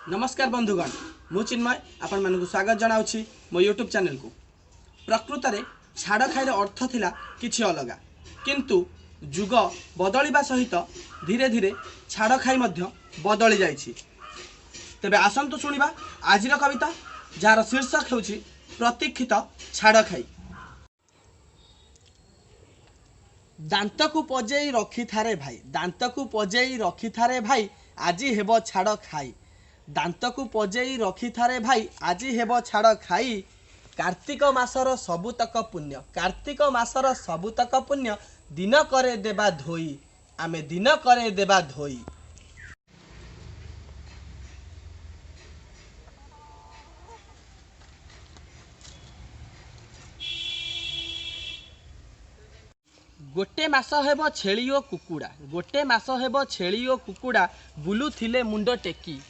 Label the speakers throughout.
Speaker 1: नमस्कार बंधुगण मु चिन्मय आपण मानक स्वागत जनाऊँ मो यूट्यूब चैनल को। प्रकृत में छाड़ खाईर अर्थ थिला किछि अलगा किंतु जुग बदलिबा सहित धीरे धीरे छाड़ खाई मध्य बदली जाइछि। तेबे आसंतु शुणिबा आजिर कविता जार शीर्षक हेउछि प्रतीक्षित छाड़ खाई। दांत को पजेई रखी थारे भाई, दांत को पजेई रखी थारे भाई, आजी हेब छाड़ खाई। दांत को पजेई रखी थारे भाई, आजी हेब छाड़ खाई। कार्तिक मासर सबुतक पुण्य, कार्तिक मासर सबुतक पुण्य, दिन करे देबा धोई, आमे दिन करे देबा धोई। गोटे मास हेब छेली ओ कुकुड़ा, गोटे मास हेब छेली ओ कुकुड़ा, बुलुथिले मुंड टेकी।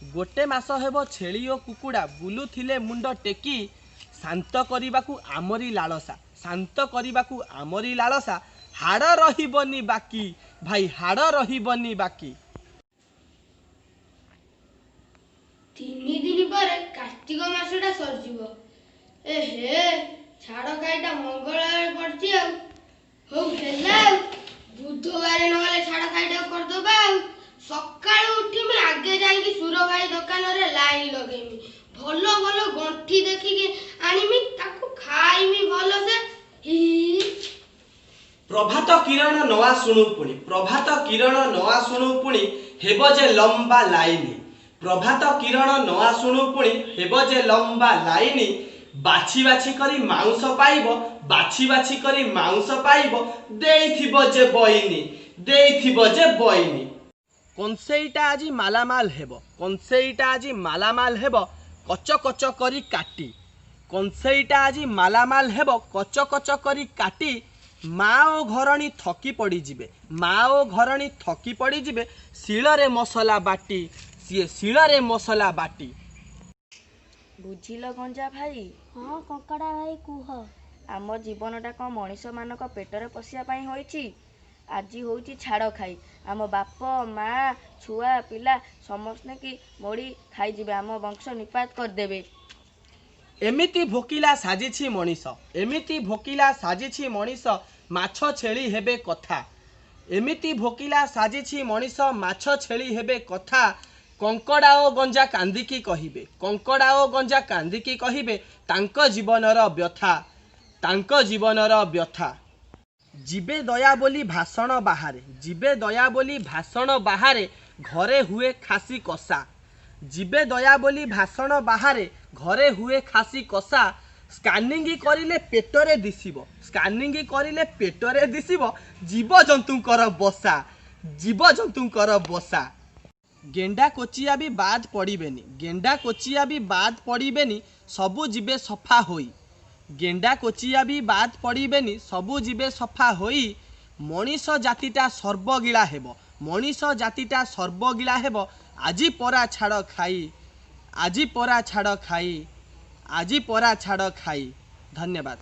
Speaker 1: गोटे मास हेब छेली ओ कुकुड़ा, बुलुथिले मुंड टेकी। शांत करिबाकू आमरी लालसा, शांत करिबाकू आमरी लालसा, हाड़ रहिबनी बाकी भाई, हाड़ रहिबनी बाकी।
Speaker 2: 3 दिन पर कार्तिक मासटा सरजिवो। एहे छाड़ खाईटा मंगलवार पड़छि आ हो हेला बुधवार नगले छाड़ खाईटा करदबा आ सकाळु उठी मी आगे जाईकी सुरो भाई दुकान रे लाइन लगेमी, भलो भलो गंठी देखिके आनिमी, ताकू खाइमी भलो से।
Speaker 1: प्रभात किरण नवा शुणु पुणी, प्रभात किरण नवा शुणु पुणी, हेब जे लंबा लाइनी। प्रभात किरण नवा शुणु पुणी, हेब जे लंबा लाइनी। बाछि बाछि करी मांस पाइब, बाछि बाछि करी मांस पाइब, देइथिब जे बइनी, देइथिब जे बइनी। कंसेईटा आजी मालामाल हेब, कंसेईटा आजी मालामाल हेब, कच कच करी काटी। कंसेईटा आजी मालामाल हेब, कच कच करी काटी। माँ ओ घरणी थकी पड़ी जिबे, माँ ओ घरणी थकी पड़ी जिबे, शिଳରେ मसला बाटी, सीए शिଳରେ मसला बाटी।
Speaker 3: बुझिल गंजा भाई?
Speaker 4: हाँ कंकड़ा भाई कुह।
Speaker 3: आम जीवनटा कौन मनीष मानक पेटरे पशिया पाई होईची? आजी होईची छाड़ खाई। आम बाप माँ छुआ पिला समस्ते की मोड़ी खाई जिबे, आम वंश निपात करदेबे।
Speaker 1: एमिति भोकिला साजिछि मनीष, एमिति भोकिला साजिछि मनीष, माछ छेली हेबे कथा। एमिति भोकिला साजिछि मनीष, माछ छेली हेबे कथा। कंकड़ा ओ गंजा कांदिकी कहिबे, कंकड़ा ओ गंजा कांदिकी कहिबे, तांक जीवनर व्यथा, तांक जीवनर व्यथा। जीवे दया बोली भाषण बाहारे, जीवे दया बोली भाषण बाहारे, घरे हुए खासी कषा। जीवे दया बोली भाषण बाहारे, घरे हुए खासी कषा। स्कानिंग करिले पेटरे दिसिबो, स्कानिंग करिले पेटरे दिसिबो, जीव जंतुंकर बसा, जीव जंतुंकर बसा। गेंडा कोचिया भी बाद पड़िबेनी, गेंडा कोचिया भी बाद पड़िबेनी, सबु जीवे सफा होई। गेंडा कोचिया भी बाद पड़िबेनी, सबु जीवे सफा होई। मनीष जातिटा सर्वगिला हेब, मनीष जातिटा सर्वगिला हेब, आजी परा छाड़ खाई, आजी परा छाड़ खाई, आजी परा छाड़ खाई। धन्यवाद।